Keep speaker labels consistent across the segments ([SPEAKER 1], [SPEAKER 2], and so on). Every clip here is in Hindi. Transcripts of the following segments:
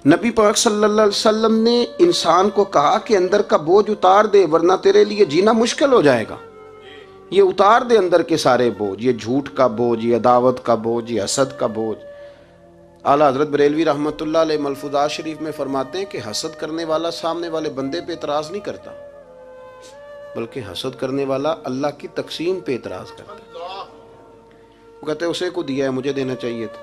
[SPEAKER 1] नबी पाक सल्लल्लाहु अलैहि वसल्लम ने इंसान को कहा कि अंदर का बोझ उतार दे वरना तेरे लिए जीना मुश्किल हो जाएगा। ये उतार दे अंदर के सारे बोझ, ये झूठ का बोझ, ये अदावत का बोझ, ये हसद का बोझ। आला हजरत बरेलवी रहमतुल्लाह अलैह मलफूजात शरीफ में फरमाते हैं कि हसद करने वाला सामने वाले बंदे पे एतराज़ नहीं करता, बल्कि हसद करने वाला अल्लाह की तकसीम पे एतराज़ करता है। वो कहते हैं उसे को दिया है, मुझे देना चाहिए था।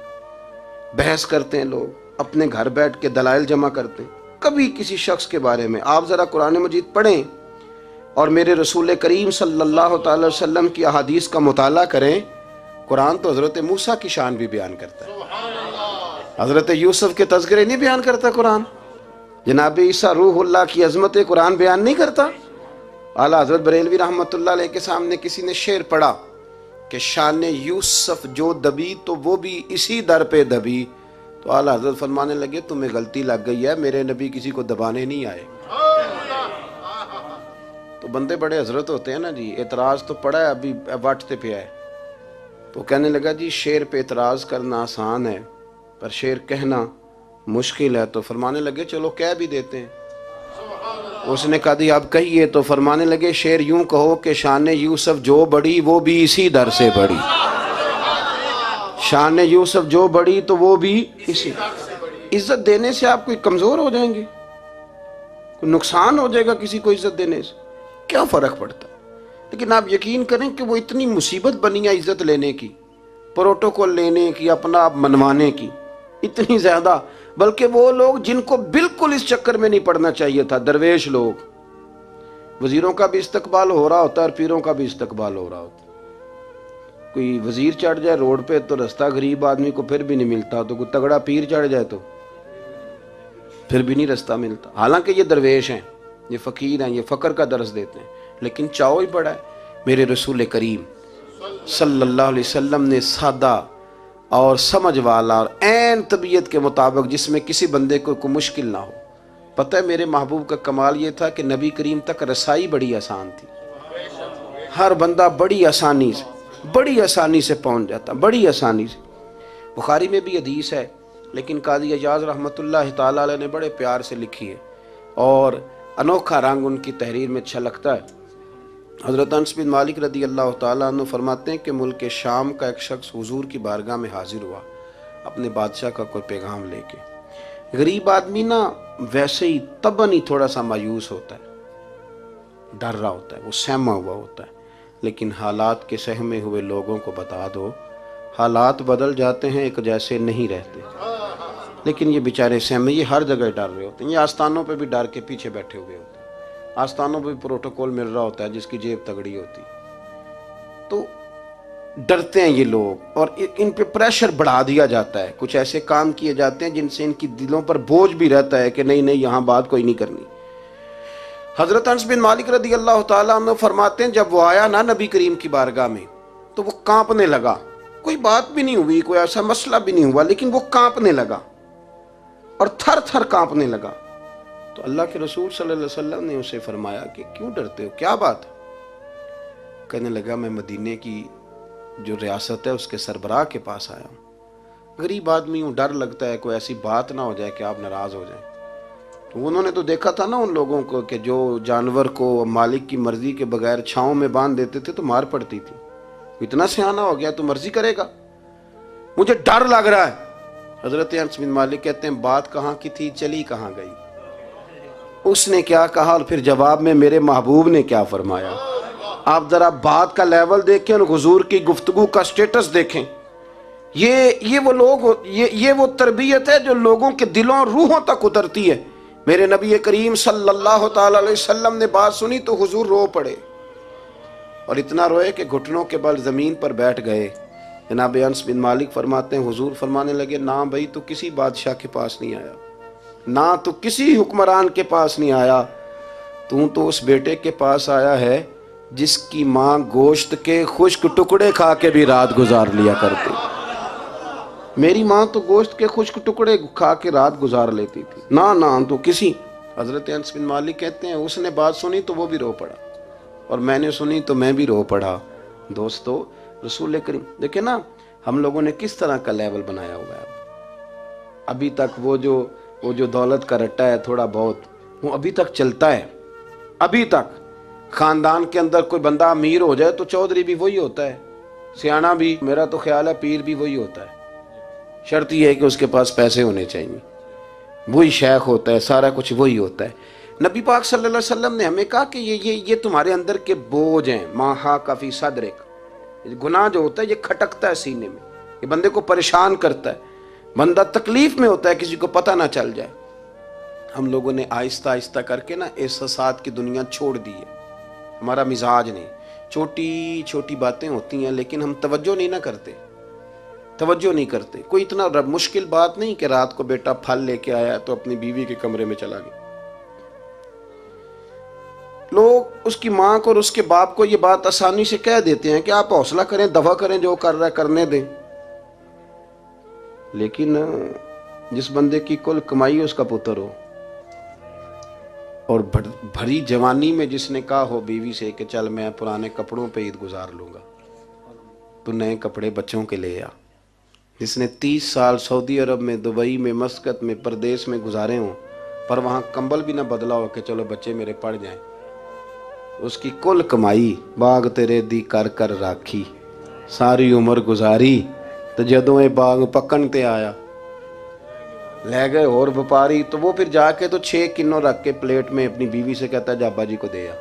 [SPEAKER 1] बहस करते हैं लोग, अपने घर बैठ के दलाइल जमा करते हैं। कभी किसी शख्स के बारे में आप ज़रा कुरान मजीद पढ़ें और मेरे रसूल करीम सल्लल्लाहु अलैहि वसल्लम की अहादीस का मुताला करें। कुरान तो हज़रत मूसा की शान भी बयान करता है, हज़रत यूसुफ के तज़किरे नहीं बयान करता कुरान, जनाब ईसा रूहुल्लाह की अज़मत कुरान बयान नहीं करता। आला हज़रत बरेलवी रहमतुल्लाह अलैह के सामने किसी ने शेर पढ़ा कि शान यूसुफ जो दबी तो वो भी इसी दर पे दबी, तो आला हज़रत फरमाने लगे तुम्हें गलती लग गई है, मेरे नबी किसी को दबाने नहीं आए। तो बंदे बड़े हजरत होते हैं ना जी, एतराज़ तो पड़ा है अभी वाटते पे है, तो कहने लगा जी शेर पे एतराज़ करना आसान है पर शेर कहना मुश्किल है। तो फरमाने लगे चलो कह भी देते हैं। उसने कहा दी आप कहिए। तो फरमाने लगे शेर यूं कहो कि शान यूसुफ जो बड़ी वो भी इसी दर से बड़ी, शान यूसुफ जो बड़ी तो वो भी इसी। इज्जत देने से आप कोई कमज़ोर हो जाएंगे, कोई नुकसान हो जाएगा किसी को इज्जत देने से, क्या फ़र्क पड़ता। लेकिन आप यकीन करें कि वो इतनी मुसीबत बनी है इज्जत लेने की, प्रोटोकॉल लेने की, अपना आप मनवाने की, इतनी ज़्यादा। बल्कि वो लोग जिनको बिल्कुल इस चक्कर में नहीं पड़ना चाहिए था, दरवेश लोग, वजीरों का भी इस्तकबाल हो रहा होता है और पीरों का भी इस्तकबाल हो रहा होता है। कोई वजीर चढ़ जाए रोड पे तो रास्ता गरीब आदमी को फिर भी नहीं मिलता, तो कोई तगड़ा पीर चढ़ जाए तो फिर भी नहीं रास्ता मिलता। हालांकि ये दरवेश हैं, ये फ़कीर हैं, ये फ़क्र का दर्स देते हैं, लेकिन चाव ही बड़ा है। मेरे रसूल करीम सल्लल्लाहु अलैहि वसल्लम ने सादा और समझ वाला और ऐन तबीयत के मुताबिक, जिसमें किसी बंदे को कोई मुश्किल ना हो। पता है मेरे महबूब का कमाल ये था कि नबी करीम तक रसाई बड़ी आसान थी, हर बंदा बड़ी आसानी से पहुंच जाता, बड़ी आसानी से। बुखारी में भी हदीस है, लेकिन काजी एजाज रहमतुल्लाह ताला अलैह ने बड़े प्यार से लिखी है और अनोखा रंग उनकी तहरीर में अच्छा लगता है। हज़रत अनस बिन मालिक रदी अल्लाह ताला अन्हु फरमाते हैं कि मुल्क शाम का एक शख्स हुजूर की बारगाह में हाजिर हुआ अपने बादशाह का कोई पैगाम लेके। गरीब आदमी ना वैसे ही तबन ही थोड़ा सा मायूस होता है, डर रहा होता है, वो सहमा हुआ होता है। लेकिन हालात के सहमे हुए लोगों को बता दो, हालात बदल जाते हैं, एक जैसे नहीं रहते। लेकिन ये बेचारे सहमे, ये हर जगह डर रहे होते हैं, ये आस्थानों पे भी डर के पीछे बैठे हुए होते हैं। आस्थानों पे भी प्रोटोकॉल मिल रहा होता है, जिसकी जेब तगड़ी होती, तो डरते हैं ये लोग और इन पे प्रेशर बढ़ा दिया जाता है। कुछ ऐसे काम किए जाते हैं जिनसे इनकी दिलों पर बोझ भी रहता है कि नहीं नहीं यहाँ बात कोई नहीं करनी। हज़रत अनस बिन मालिक रदी अल्लाह ताला अन्हु फरमाते हैं जब वो आया ना नबी करीम की बारगाह में, तो वो कांपने लगा। कोई बात भी नहीं हुई, कोई ऐसा मसला भी नहीं हुआ, लेकिन वो कांपने लगा और थर थर कांपने लगा। तो अल्लाह के रसूल सल्लल्लाहु अलैहि वसल्लम ने उसे फरमाया कि क्यों डरते हो, क्या बात है। कहने लगा मैं मदीने की जो रियासत है उसके सरबराह के पास आया हूँ, गरीब आदमी हूँ, डर लगता है कोई ऐसी बात ना हो जाए कि आप नाराज़ हो जाए। तो उन्होंने तो देखा था ना उन लोगों को कि जो जानवर को मालिक की मर्जी के बगैर छाँव में बांध देते थे तो मार पड़ती थी। इतना सियाना हो गया तो मर्जी करेगा, मुझे डर लग रहा है। हज़रत अनस बिन मालिक कहते हैं बात कहाँ की थी, चली कहाँ गई। उसने क्या कहा और फिर जवाब में मेरे महबूब ने क्या फरमाया। आप जरा बात का लेवल देखें और हुजूर की गुफ्तगू का स्टेटस देखें। ये वो लोग, ये वो तरबियत है जो लोगों के दिलों और रूहों तक उतरती है। मेरे नबी करीम सल्लल्लाहु ताला अलैहि वसल्लम ने बात सुनी तो हुजूर रो पड़े और इतना रोए कि घुटनों के बल ज़मीन पर बैठ गए। जनाब अनस बिन मालिक फरमाते हैं हुजूर फरमाने लगे ना भाई तो किसी बादशाह के पास नहीं आया, ना तो किसी हुक्मरान के पास नहीं आया, तू तो उस बेटे के पास आया है जिसकी माँ गोश्त के खुश्क टुकड़े खा के भी रात गुजार लिया करती। मेरी माँ तो गोश्त के खुश्क टुकड़े खा के रात गुजार लेती थी, ना तो किसी। हज़रत अनस बिन मालिक कहते हैं उसने बात सुनी तो वो भी रो पड़ा और मैंने सुनी तो मैं भी रो पड़ा। दोस्तों रसूल करीम देखे ना हम लोगों ने किस तरह का लेवल बनाया हुआ है। अभी तक वो जो वो जो दौलत का रट्टा है थोड़ा बहुत, वो अभी तक चलता है। अभी तक खानदान के अंदर कोई बंदा अमीर हो जाए तो चौधरी भी वही होता है, सियाना भी, मेरा तो ख्याल है पीर भी वही होता है। शर्त यह है कि उसके पास पैसे होने चाहिए, वही शेख होता है, सारा कुछ वही होता है। नबी पाक सल्लल्लाहु अलैहि वसल्लम ने हमें कहा कि ये तुम्हारे अंदर के बोझ हैं। माहा काफी सदरिक, गुनाह जो होता है ये खटकता है सीने में, ये बंदे को परेशान करता है, बंदा तकलीफ में होता है, किसी को पता ना चल जाए। हम लोगों ने आहिस्ता आहिस्ता करके ना एहसासात की दुनिया छोड़ दी है, हमारा मिजाज नहीं। छोटी छोटी बातें होती हैं लेकिन हम तवज्जो नहीं ना करते, तवज्जो नहीं करते। कोई इतना मुश्किल बात नहीं कि रात को बेटा फल लेके आया तो अपनी बीवी के कमरे में चला गया। लोग उसकी माँ को और उसके बाप को ये बात आसानी से कह देते हैं कि आप हौसला करें, दवा करें, जो कर रहा है करने दें। लेकिन जिस बंदे की कुल कमाई उसका पुत्र हो और भरी जवानी में जिसने कहा हो बीवी से कि चल मैं पुराने कपड़ों पे ईद गुजार लूंगा, तो नए कपड़े बच्चों के ले आ, जिसने 30 साल सऊदी अरब में, दुबई में, मस्कत में, परदेश में गुजारे हों पर वहाँ कंबल भी ना बदला हो कि चलो बच्चे मेरे पढ़ जाएं, उसकी कुल कमाई बाग तेरे दी कर कर राखी, सारी उम्र गुजारी, तो जदों ये बाग पकन ते आया ले गए और व्यापारी, तो वो फिर जाके तो 6 किलो रख के प्लेट में अपनी बीवी से कहता है जाबा जी को दे आ।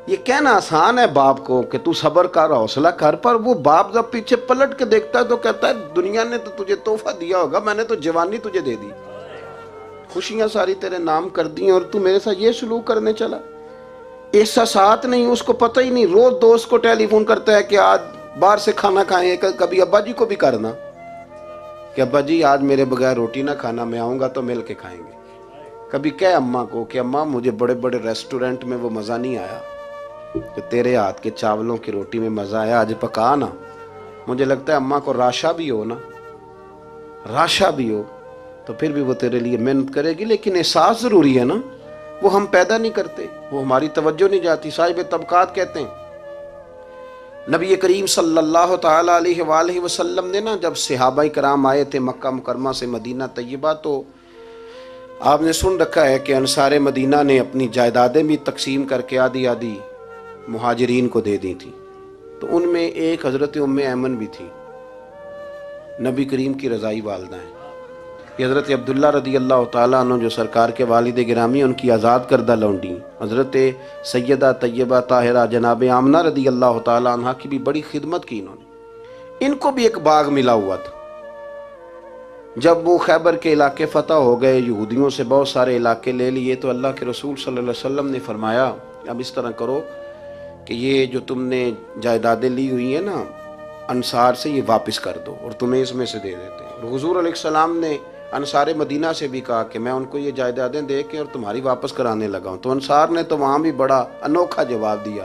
[SPEAKER 1] ये कहना आसान है बाप को कि तू सब्र कर, हौसला कर, पर वो बाप जब पीछे पलट के देखता है तो कहता है दुनिया ने तो तुझे तोहफा दिया होगा, मैंने तो जवानी तुझे दे दी, खुशियां सारी तेरे नाम कर दी और तू मेरे साथ ये सलूक करने चला। एहसासात नहीं, उसको पता ही नहीं। रोज दोस्त को टेलीफोन करता है कि आज बाहर से खाना खाएं, कभी अब्बा जी को भी करना कि अब्बा जी आज मेरे बगैर रोटी ना खाना, मैं आऊँगा तो मिल के खाएंगे। कभी कह अम्मा को कि अम्मा मुझे बड़े बड़े रेस्टोरेंट में वो मज़ा नहीं आया कि तेरे हाथ के चावलों की रोटी में मज़ा आया, आज पका ना। मुझे लगता है अम्मा को राशा भी हो ना, राशा भी हो तो फिर भी वो तेरे लिए मेहनत करेगी। लेकिन एहसास ज़रूरी है ना, वो हम पैदा नहीं करते, वो हमारी तवज्जो नहीं जाती। साहिब तबकात कहते हैं नबी करीम सल्लल्लाहु ताला अलैहि वसल्लम ने ना जब सहाबाए कराम आए थे मक्का मुकरमा से मदीना तैयबा, तो आपने सुन रखा है कि अंसारे मदीना ने अपनी जायदादें भी तकसीम करके आधी आधी मुहाजिरीन को दे दी थी। तो उनमें एक हज़रत उम्मे ऐमन भी थी, नबी करीम की रज़ाई वालदा हैं। ये हज़रत अब्दुल्ला रदी अल्लाह ताला अन्हु जो सरकार के वालिद गिरामी, उनकी आज़ाद करदा लौंडी हज़रत सैयदा तैयबा ताहिरा जनाब आमना रदी अल्लाह ताला अन्हा की भी बड़ी खिदमत की इन्होंने। इनको भी एक बाग मिला हुआ था। जब वो खैबर के इलाके फ़तह हो गए, यहूदियों से बहुत सारे इलाके ले लिए, तो अल्लाह के रसूल सल्लल्लाहु अलैहि वसल्लम ने फरमाया अब इस तरह करो कि ये जो तुमने जायदादें ली हुई हैं ना अंसार से, ये वापस कर दो और तुम्हें इसमें से दे देते हैं। और हुजूर अलैहिस्सलाम ने अंसार मदीना से भी कहा कि मैं उनको ये जायदादें दे के और तुम्हारी वापस कराने लगा हूँ। तो अंसार ने तो वहाँ भी बड़ा अनोखा जवाब दिया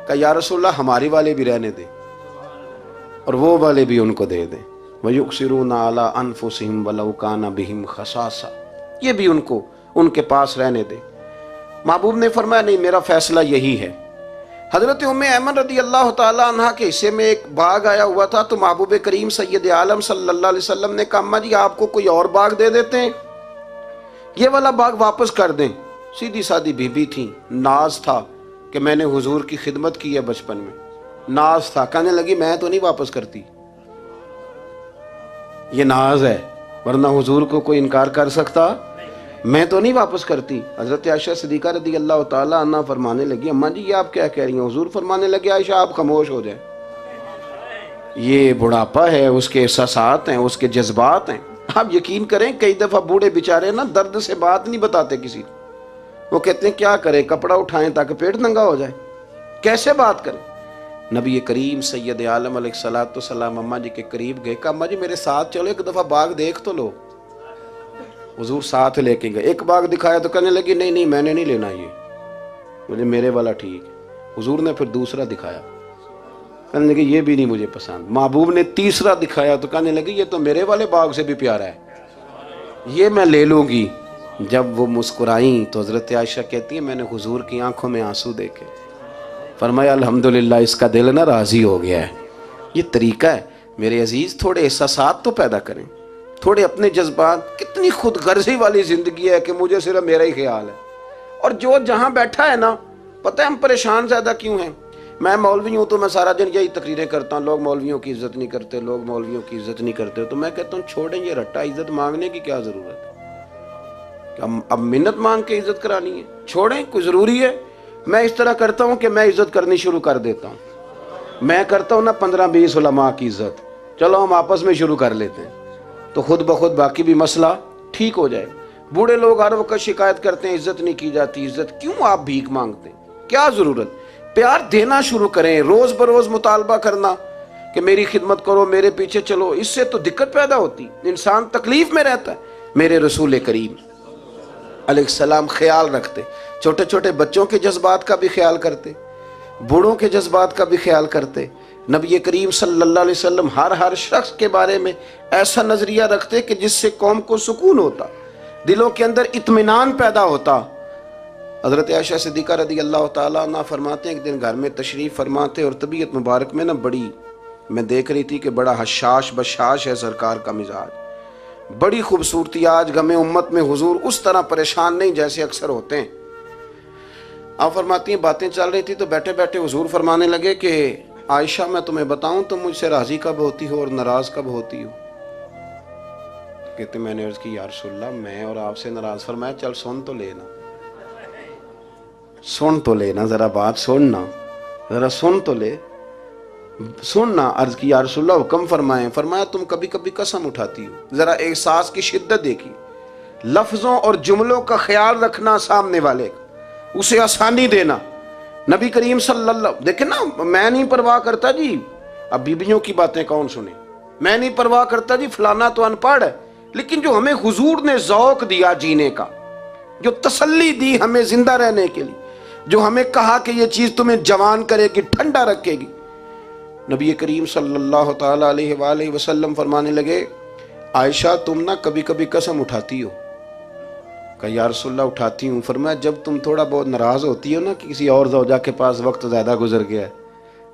[SPEAKER 1] कि या रसूलल्लाह हमारी वाले भी रहने दें और वो वाले भी उनको दे दें। वयुक्सिरूना अला अनफुसिहिम वलौ काना बिहिम खसासा, ये भी उनको उनके पास रहने दे। महबूब ने फरमाया नहीं, मेरा फैसला यही है। हज़रत उम्मे ऐमन रदी अल्लाह ताला अन्हा के हिस्से में एक बाग आया हुआ था, तो महबूब करीम सैयद आलम सल्लल्लाहु अलैहि वसल्लम ने कहा अम्मा जी आपको कोई और बाग दे देते हैं, ये वाला बाग वापस कर दें। सीधी सादी बीबी थी, नाज था कि मैंने हुजूर की खिदमत की है बचपन में, नाज था। कहने लगी मैं तो नहीं वापस करती, ये नाज है, वरना हुजूर को कोई इनकार कर सकता, मैं तो नहीं वापस करती। हज़रत आयशा सिद्दीक़ा रज़ी अल्लाह ताला अन्हा फरमाने लगी अम्मा जी ये आप क्या कह रही हैं? हुजूर फरमाने लगे आयशा आप खामोश हो जाए, ये बुढ़ापा है, उसके एहसासात हैं, उसके जज्बात हैं। आप यकीन करें कई दफ़ा बूढ़े बेचारे ना दर्द से बात नहीं बताते किसी को, वो कहते हैं क्या करें, कपड़ा उठाएं ताकि पेट नंगा हो जाए, कैसे बात करें। नबी करीम सैयद आलम अलैहिस्सलातु वस्सलाम अम्मा जी के करीब गए, कहा अम्मा जी मेरे साथ चलो, एक दफ़ा बाग देख तो लो। हुजूर साथ लेके गए, एक बाग दिखाया तो कहने लगी नहीं नहीं मैंने नहीं लेना, ये मुझे मेरे वाला ठीक है। हुजूर ने फिर दूसरा दिखाया, कहने लगे ये भी नहीं मुझे पसंद। महबूब ने तीसरा दिखाया तो कहने लगी ये तो मेरे वाले बाग से भी प्यारा है, ये मैं ले लूँगी। जब वो मुस्कुराई तो हज़रत आयशा कहती है मैंने हुजूर की आंखों में आंसू देखे, फरमाया अल्हम्दुलिल्लाह इसका दिल ना राज़ी हो गया है। ये तरीका है मेरे अजीज़, थोड़े एहसासात तो पैदा करें। थोड़े अपने जज्बात। कितनी खुद गर्जी वाली जिंदगी है कि मुझे सिर्फ मेरा ही ख्याल है। और जो जहां बैठा है ना, पता है हम परेशान ज्यादा क्यों हैं? मैं मौलवी हूं तो मैं सारा दिन यही तकरीरें करता हूं, लोग मौलवियों की इज्जत नहीं करते, लोग मौलवियों की इज्जत नहीं करते। तो मैं कहता हूं छोड़ें ये रट्टा, इज्जत मांगने की क्या जरूरत है? अब मिन्नत मांग के इज्जत करानी है? छोड़ें, कोई जरूरी है? मैं इस तरह करता हूं कि मैं इज्जत करनी शुरू कर देता हूं। मैं करता हूं ना 15-20 उलमा की इज्जत, चलो हम आपस में शुरू कर लेते हैं, तो खुद ब खुद बाकी भी मसला ठीक हो जाए। बूढ़े लोग हर वक्त शिकायत करते हैं इज्जत नहीं की जाती। इज्जत क्यों आप भीख मांगते हैं? क्या जरूरत? प्यार देना शुरू करें, रोज बरोज मुतालबा करना कि मेरी खिदमत करो, मेरे पीछे चलो। इससे तो दिक्कत पैदा होती, इंसान तकलीफ में रहता है। मेरे रसूल करीम अलैहिस्सलाम ख्याल रखते, छोटे छोटे बच्चों के जज्बात का भी ख्याल करते, बूढ़ों के जज्बात का भी ख्याल करते। नबी करीम सल्लल्लाहु अलैहि वसल्लम हर शख्स के बारे में ऐसा नजरिया रखते कि जिससे कौम को सुकून होता, दिलों के अंदर इत्मीनान पैदा होता। हजरत आयशा सिद्दीका रदी अल्लाह ताला अन्हा फरमाते हैं, एक दिन घर में तशरीफ फरमाते और तबीयत मुबारक में ना बड़ी, मैं देख रही थी कि बड़ा हशाश बशाश है सरकार का मिजाज, बड़ी खूबसूरती। आज गमे उम्मत में हुजूर उस तरह परेशान नहीं जैसे अक्सर होते हैं। आप फरमाती हैं बातें चल रही थी तो बैठे बैठे हुजूर फरमाने लगे कि आयशा मैं तुम्हें बताऊं तुम मुझसे राजी कब होती हो और नाराज कब होती हो? कहते मैंने अर्ज की या रसूलल्लाह मैं और आपसे नाराज। फरमाया चल सुन तो लेना, सुन तो लेना, जरा बात सुनना, जरा सुन तो ले, सुनना। अर्ज की या रसूलल्लाह हुक्म फरमाए। फरमाया तुम कभी कभी कसम उठाती हो। जरा एहसास की शिद्दत देखी, लफ्जों और जुमलों का ख्याल रखना, सामने वाले का उसे आसानी देना। नबी करीम सल्लल्लाहु, देखे ना, मैं नहीं परवाह करता जी, अब बीबियों की बातें कौन सुने, मैं नहीं परवाह करता जी फलाना तो अनपढ़ है, लेकिन जो हमें हुजूर ने ज़ौक़ दिया जीने का, जो तसल्ली दी हमें जिंदा रहने के लिए, जो हमें कहा कि ये चीज तुम्हें जवान करेगी, ठंडा रखेगी। नबी करीम सल्लल्लाहु ताला अलैहि वसल्लम फरमाने लगे आयशा तुम ना कभी कभी कसम उठाती हो। कहा या रसूलल्लाह उठाती हूँ। फरमाया जब तुम थोड़ा बहुत नाराज होती हो ना कि किसी और ज़ौजा के पास वक्त ज़्यादा गुजर गया है,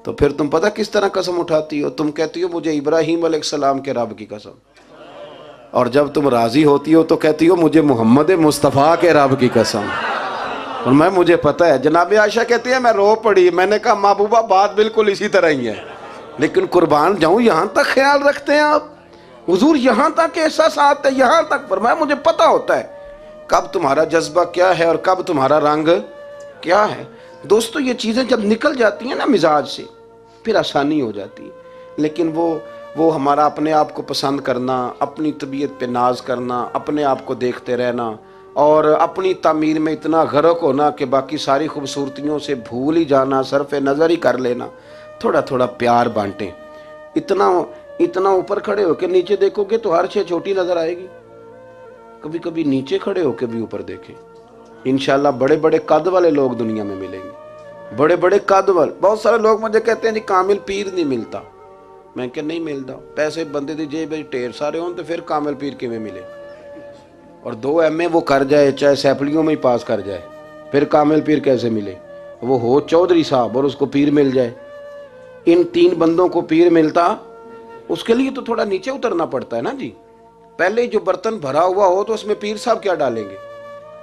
[SPEAKER 1] तो फिर तुम पता किस तरह कसम उठाती हो? तुम कहती हो मुझे इब्राहीम अलैहिस्सलाम के रब की कसम, और जब तुम राजी होती हो तो कहती हो मुझे मोहम्मद मुस्तफ़ा के रब की कसम। और मैं मुझे पता है। जनाब आयशा कहती है मैं रो पड़ी। मैंने कहा महबूबा बात बिल्कुल इसी तरह ही है, लेकिन कुर्बान जाऊं यहाँ तक ख्याल रखते हैं आप हुजूर, यहाँ तक एहसास है, यहाँ तक। फरमाया मुझे पता होता है कब तुम्हारा जज्बा क्या है और कब तुम्हारा रंग क्या है। दोस्तों ये चीज़ें जब निकल जाती हैं ना मिजाज से, फिर आसानी हो जाती है। लेकिन वो हमारा अपने आप को पसंद करना, अपनी तबीयत पे नाज करना, अपने आप को देखते रहना और अपनी तामीर में इतना गर्क होना कि बाकी सारी खूबसूरतियों से भूल ही जाना, सरफ नज़र ही कर लेना। थोड़ा थोड़ा प्यार बांटें। इतना ऊपर खड़े होकर नीचे देखोगे तो हर चीज़ छोटी नज़र आएगी। कभी कभी नीचे खड़े होकर भी ऊपर देखें, इंशाल्लाह बड़े बड़े कद वाले लोग दुनिया में मिलेंगे, बड़े बड़े कद वाले। बहुत सारे लोग मुझे कहते हैं जी कामिल पीर नहीं मिलता। मैं क्या नहीं मिलता, पैसे बंदे दी जेब में ढेर सारे हों तो फिर कामिल पीर किवें मिले? और 2 MA वो कर जाए, चाहे सैफलियों में ही पास कर जाए, फिर कामिल पीर कैसे मिले? वो हो चौधरी साहब और उसको पीर मिल जाए। इन 3 बंदों को पीर मिलता, उसके लिए तो थोड़ा नीचे उतरना पड़ता है ना जी। पहले जो बर्तन भरा हुआ हो तो उसमें पीर साहब क्या डालेंगे?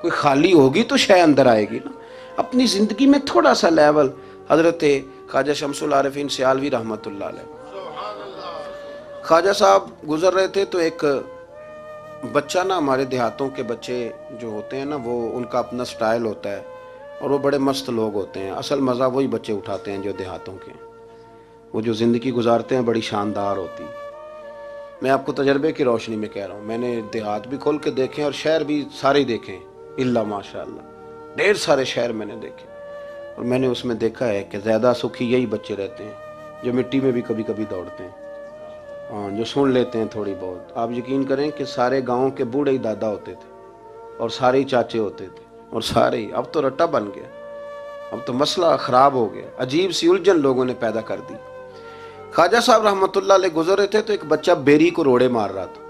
[SPEAKER 1] कोई खाली होगी तो शय अंदर आएगी ना। अपनी जिंदगी में थोड़ा सा लेवल। हजरत ख्वाजा शमसुल आरिफीन सियालवी रहमतुल्लाह अलैह, ख्वाजा साहब गुजर रहे थे तो एक बच्चा ना, हमारे देहातों के बच्चे जो होते हैं ना, वो उनका अपना स्टाइल होता है और वो बड़े मस्त लोग होते हैं। असल मज़ा वही बच्चे उठाते हैं जो देहातों के, वो जो ज़िंदगी गुजारते हैं बड़ी शानदार होती। मैं आपको तजर्बे की रोशनी में कह रहा हूँ, मैंने देहात भी खोल के देखे और शहर भी सारे देखे, इल्ला माशाअल्लाह ढेर सारे शहर मैंने देखे। और मैंने उसमें देखा है कि ज़्यादा सुखी यही बच्चे रहते हैं जो मिट्टी में भी कभी कभी दौड़ते हैं, हाँ, जो सुन लेते हैं थोड़ी बहुत। आप यकीन करें कि सारे गाँव के बूढ़े ही दादा होते थे और सारे ही चाचे होते थे और सारे ही। अब तो रट्टा बन गया, अब तो मसला ख़राब हो गया, अजीब सी उलझन लोगों ने पैदा कर दी। ख्वाजा साहब रहमतुल्लाह अलैह गुजर रहे थे तो एक बच्चा बेरी को रोड़े मार रहा था,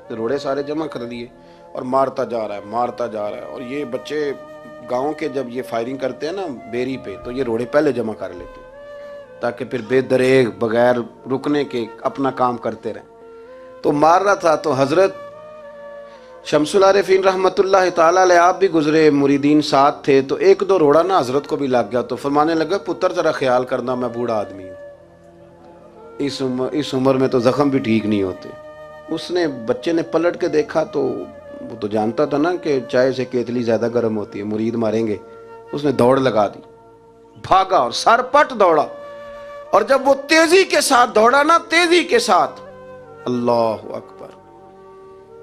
[SPEAKER 1] तो रोड़े सारे जमा कर लिए और मारता जा रहा है। और ये बच्चे गांव के जब ये फायरिंग करते हैं ना बेरी पे, तो ये रोड़े पहले जमा कर लेते हैं ताकि फिर बेदरेग बगैर रुकने के अपना काम करते रहें। तो मार रहा था। तो हजरत शमसुल आरिफीन रहमतुल्लाह ताला अलैह आप भी गुजरे, मुरीदीन साथ थे। तो एक दो रोड़ा ना हजरत को भी लग गया। तो फरमाने लगा पुत्र जरा ख्याल करना, मैं बूढ़ा आदमी हूँ, इस उम्र में तो जख्म भी ठीक नहीं होते। उसने बच्चे ने पलट के देखा तो वो तो जानता था ना कि चाय से केतली ज्यादा गर्म होती है, मुरीद मारेंगे। उसने दौड़ लगा दी, भागा और सरपट दौड़ा। और जब वो तेजी के साथ दौड़ा ना, तेजी के साथ, अल्लाह अकबर,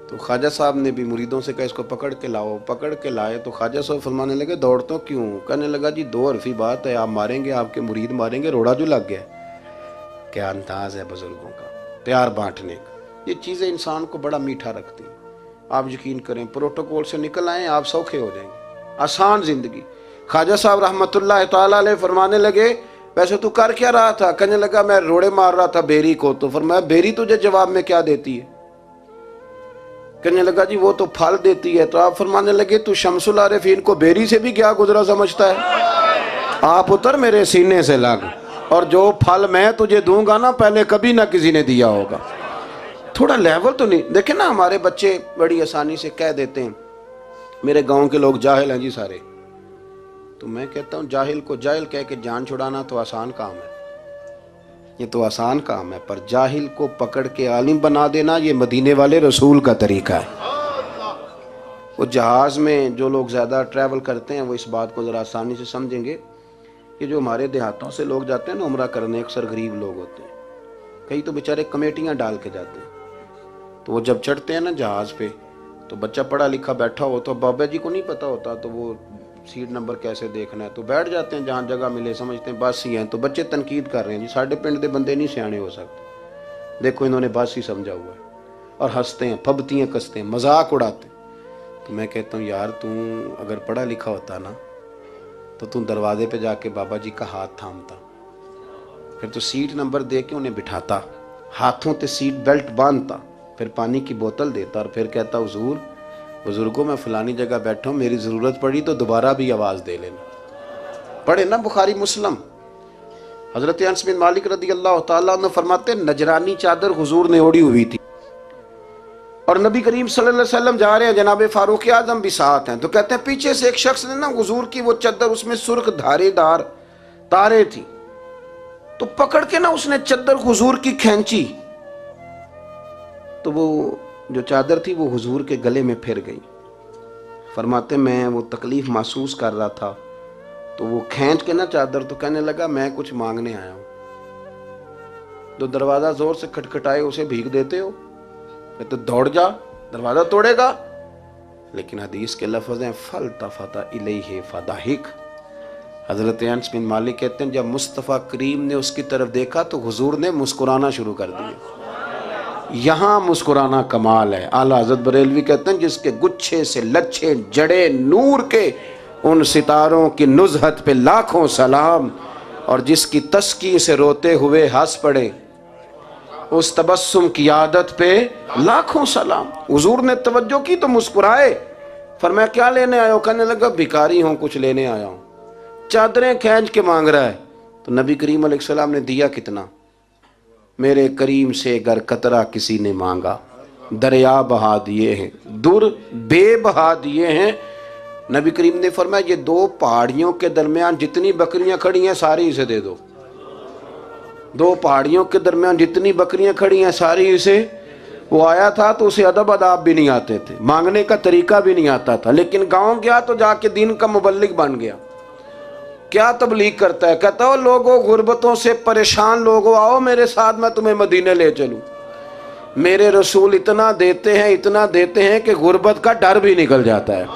[SPEAKER 1] तो ख्वाजा साहब ने भी मुरीदों से कहा इसको पकड़ के लाओ। पकड़ के लाए तो ख्वाजा साहब फरमाने लगे दौड़ते हो क्यों? कहने लगा जी दो हरफी बात है, आप मारेंगे, आपके मुरीद मारेंगे, रोड़ा जो लग गया। क्या अंदाज है बुजुर्गों का, प्यार बांटने का। ये चीज़ें इंसान को बड़ा मीठा रखती हैं। आप यकीन करें, प्रोटोकॉल से निकल आए आप सौखे हो जाएंगे, आसान जिंदगी। ख्वाजा साहब रहमतुल्लाह ताला अलैह फरमाने लगे वैसे तू कर क्या रहा था? कहने लगा मैं रोड़े मार रहा था बेरी को। तो फरमाया बेरी तुझे जवाब में क्या देती है? कहने लगा जी वो तो फल देती है। तो आप फरमाने लगे तू शमसुल आरिफीन को बेरी से भी क्या गुजरा समझता है? आप उतर मेरे सीने से लग, और जो फल मैं तुझे दूंगा ना पहले कभी ना किसी ने दिया होगा। थोड़ा लेवल तो नहीं देखे ना, हमारे बच्चे बड़ी आसानी से कह देते हैं मेरे गांव के लोग जाहिल हैं जी सारे। तो मैं कहता हूं जाहिल को जाहिल कह के जान छुड़ाना तो आसान काम है, ये तो आसान काम है, पर जाहिल को पकड़ के आलिम बना देना ये मदीने वाले रसूल का तरीका है। वो जहाज में जो लोग ज्यादा ट्रैवल करते हैं वो इस बात को जरा आसानी से समझेंगे कि जो हमारे देहातों से लोग जाते हैं ना उम्रा करने, अक्सर गरीब लोग होते हैं, कई तो बेचारे कमेटियां डाल के जाते हैं। तो वो जब चढ़ते हैं ना जहाज पे, तो बच्चा पढ़ा लिखा बैठा हो तो बाबा जी को नहीं पता होता तो वो सीट नंबर कैसे देखना है, तो बैठ जाते हैं जहाँ जगह मिले, समझते हैं बस ही हैं। तो बच्चे तनकीद कर रहे हैं जी साढ़े पिंड के बंदे नहीं सियाने हो सकते, देखो इन्होंने बस ही समझा हुआ है, और हंसते हैं, फबतियाँ कसते हैं, मजाक उड़ाते हैं। तो मैं कहता हूँ यार तू अगर पढ़ा लिखा होता ना तो तू दरवाजे पे जाके बाबा जी का हाथ थामता, फिर तो सीट नंबर दे के उन्हें बिठाता, हाथों पे सीट बेल्ट बांधता, फिर पानी की बोतल देता और फिर कहता हुजूर बुजुर्गों मैं फलानी जगह बैठा हूँ, मेरी ज़रूरत पड़ी तो दोबारा भी आवाज़ दे लेना। पढ़े ना बुखारी मुस्लिम। हज़रत अनस बिन मालिक रदी अल्लाह तआला अन्हु फरमाते नजरानी चादर हुजूर ने ओढ़ी हुई थी और नबी करीम सल्लल्लाहु अलैहि वसल्लम जा रहे हैं, जनाब फारूक आजम भी साथ हैं। तो कहते हैं पीछे से एक शख्स ने ना हुजूर की वो चादर, उसमें सुर्ख धारेदार तारे थी, तो पकड़ के ना उसने चादर हुजूर की खींची, तो वो जो चादर थी वो हुजूर के गले में फिर गई। फरमाते मैं वो तकलीफ महसूस कर रहा था, तो वो खींच के ना चादर, तो कहने लगा मैं कुछ मांगने आया हूं। तो दरवाजा जोर से खटखटाए उसे भीख देते हो, तो दौड़ जा दरवाजा तोड़ेगा। लेकिन हदीस के लफ्ज़ हैं फल्तफता इलैहि फदाहिक। हजरत अनस बिन मालिक कहते हैं जब मुस्तफ़ा करीम ने उसकी तरफ देखा तो हुजूर ने मुस्कुराना शुरू कर दिया। यहाँ मुस्कुराना कमाल है। आला हज़रत बरेलवी कहते हैं जिसके गुच्छे से लच्छे जड़े नूर के उन सितारों की नुज़हत पे लाखों सलाम, और जिसकी तस्की से रोते हुए हंस पड़े उस तबस्सुम की आदत पे लाखों सलाम। हुजूर ने तवज्जो की तो मुस्कुराए। फरमाया क्या लेने आए हो? कहने लगा भिखारी हूँ, कुछ लेने आया हूँ। चादरें खींच के मांग रहा है। तो नबी करीम अलैहिस्सलाम ने दिया कितना? मेरे करीम से अगर कतरा किसी ने मांगा दरिया बहा दिए हैं, दुर बे बहा दिए हैं। नबी करीम ने फरमाया ये दो पहाड़ियों के दरमियान जितनी बकरियां खड़ी हैं सारी इसे दे दो। दो पहाड़ियों के दरमियान जितनी बकरियां खड़ी हैं सारी इसे। वो आया था तो उसे अदब अदाब भी नहीं आते थे, मांगने का तरीका भी नहीं आता था, लेकिन गांव गया तो जाके दीन का मुबल्लिग बन गया। क्या तबलीग करता है? कहता हो लोगों गुर्बतों से परेशान लोगों आओ मेरे साथ, मैं तुम्हें मदीने ले चलूं। मेरे रसूल इतना देते हैं कि गुर्बत का डर भी निकल जाता है।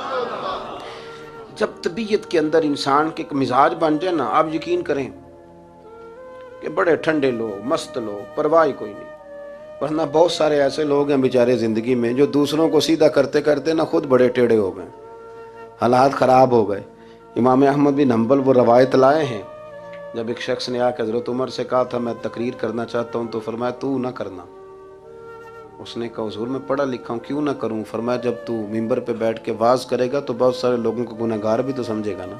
[SPEAKER 1] जब तबीयत के अंदर इंसान के मिजाज बन जाए ना, आप यकीन करें कि बड़े ठंडे लोग, मस्त लोग, परवाह कोई नहीं। वरना बहुत सारे ऐसे लोग हैं बेचारे जिंदगी में जो दूसरों को सीधा करते करते ना खुद बड़े टेढ़े हो गए, हालात ख़राब हो गए। इमाम अहमद बिन हम्बल वो रवायत लाए हैं, जब एक शख्स ने आकर हज़रत उमर से कहा था मैं तकरीर करना चाहता हूँ, तो फरमाया तू ना करना। उसने कहा हुजूर मैं पढ़ा लिखा हूँ क्यों ना करूँ? फरमाया जब तू मिंबर पे बैठ के वाज करेगा तो बहुत सारे लोगों को गुनहगार भी तो समझेगा ना,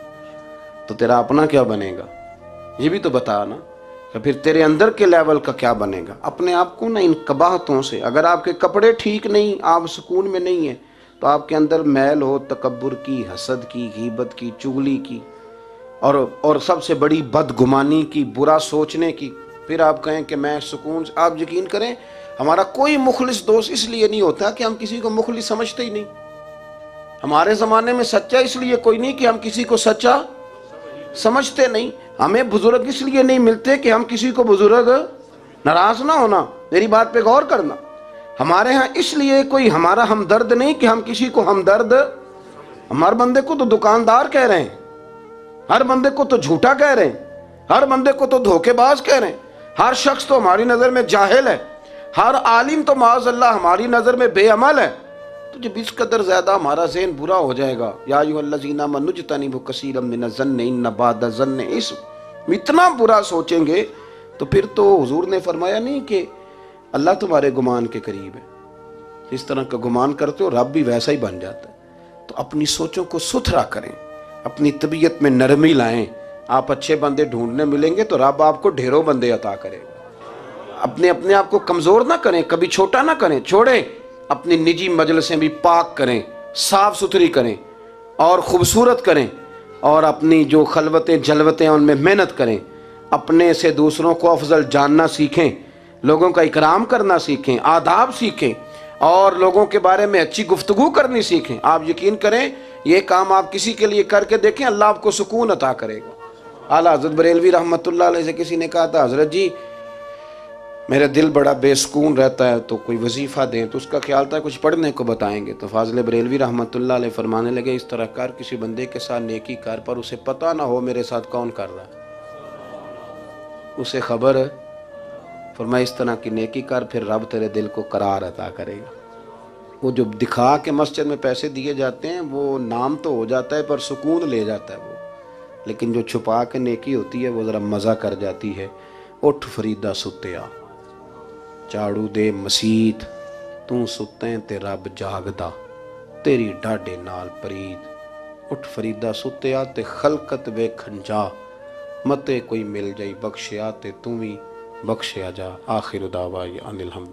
[SPEAKER 1] तो तेरा अपना क्या बनेगा? ये भी तो बता ना। तो फिर तेरे अंदर के लेवल का क्या बनेगा। अपने आप को ना इन कबाहतों से, अगर आपके कपड़े ठीक नहीं, आप सुकून में नहीं है, तो आपके अंदर मैल हो तकब्बुर की, हसद की, गीबत की, चुगली की, और सबसे बड़ी बदगुमानी की, बुरा सोचने की, फिर आप कहें कि मैं सुकून। आप यकीन करें, हमारा कोई मुखलिस दोस्त इसलिए नहीं होता कि हम किसी को मुखलिस समझते ही नहीं। हमारे ज़माने में सच्चा इसलिए कोई नहीं कि हम किसी को सच्चा समझते नहीं। हमें बुजुर्ग इसलिए नहीं मिलते कि हम किसी को बुजुर्ग, नाराज ना होना, मेरी बात पे गौर करना। हमारे यहाँ इसलिए कोई हमारा हमदर्द नहीं कि हम किसी को हमदर्द, हमारे बंदे को तो दुकानदार कह रहे हैं, हर बंदे को तो झूठा कह रहे हैं, हर बंदे को तो धोखेबाज कह रहे हैं, हर शख्स तो हमारी नजर में जाहिल है, हर आलिम तो माज़अल्लाह हमारी नजर में बेअमल है। तो जब इस कदर ज्यादा हमारा ज़हन बुरा हो जाएगा, या अय्युहल्लज़ीना आमनू इज्तनिबू कसीरम मिनज़्ज़न्नि इन्न बअदज़्ज़न्नि इस्म, इतना बुरा सोचेंगे तो फिर तो हुजूर ने फरमाया नहीं कि अल्लाह तुम्हारे गुमान के करीब है। जिस तरह का गुमान करते हो रब भी वैसा ही बन जाता है। तो अपनी सोचों को सुथरा करें, अपनी तबीयत में नरमी लाएं। आप अच्छे बंदे ढूंढने मिलेंगे तो रब आपको ढेरों बंदे अता करेगा। अपने आप को कमजोर ना करें, कभी छोटा ना करें, छोड़े अपनी निजी मजलिसें भी पाक करें, साफ सुथरी करें और खूबसूरत करें, और अपनी जो खलवतें जलवतें हैं उनमें मेहनत करें। अपने से दूसरों को अफजल जानना सीखें, लोगों का इकराम करना सीखें, आदाब सीखें, और लोगों के बारे में अच्छी गुफ्तगू करनी सीखें। आप यकीन करें, ये काम आप किसी के लिए करके देखें, अल्लाह आपको सुकून अता करेगा। आला हज़रत बरेलवी रहमतुल्लाह अलैह से किसी ने कहा था, हज़रत जी मेरा दिल बड़ा बेसुकून रहता है, तो कोई वजीफ़ा दें। तो उसका ख्याल था कुछ पढ़ने को बताएंगे। तो फाज़िल बरेलवी रहमतुल्लाह अलैह फरमाने लगे, इस तरह कर, किसी बंदे के साथ नेकी कर, पर उसे पता ना हो मेरे साथ कौन कर रहा है, उसे खबर है। फरमाया इस तरह की नेकी कर, फिर रब तेरे दिल को करार अता करेगा। वो जो दिखा के मस्जिद में पैसे दिए जाते हैं वो नाम तो हो जाता है पर सुकून ले जाता है वो, लेकिन जो छुपा के नेकी होती है वो ज़रा मज़ा कर जाती है। उठ फरीदा सुत्या झाड़ू दे मसीत, तू सुत्ते ते रब जागदा, तेरी डाडे नाल परीद। उठ फरीदा सुत्या ते खलकत वेखन जा, मते कोई मिल जाई बख्शिया ते तू भी बख्शिया जा। आखिर दावा अनिल हम।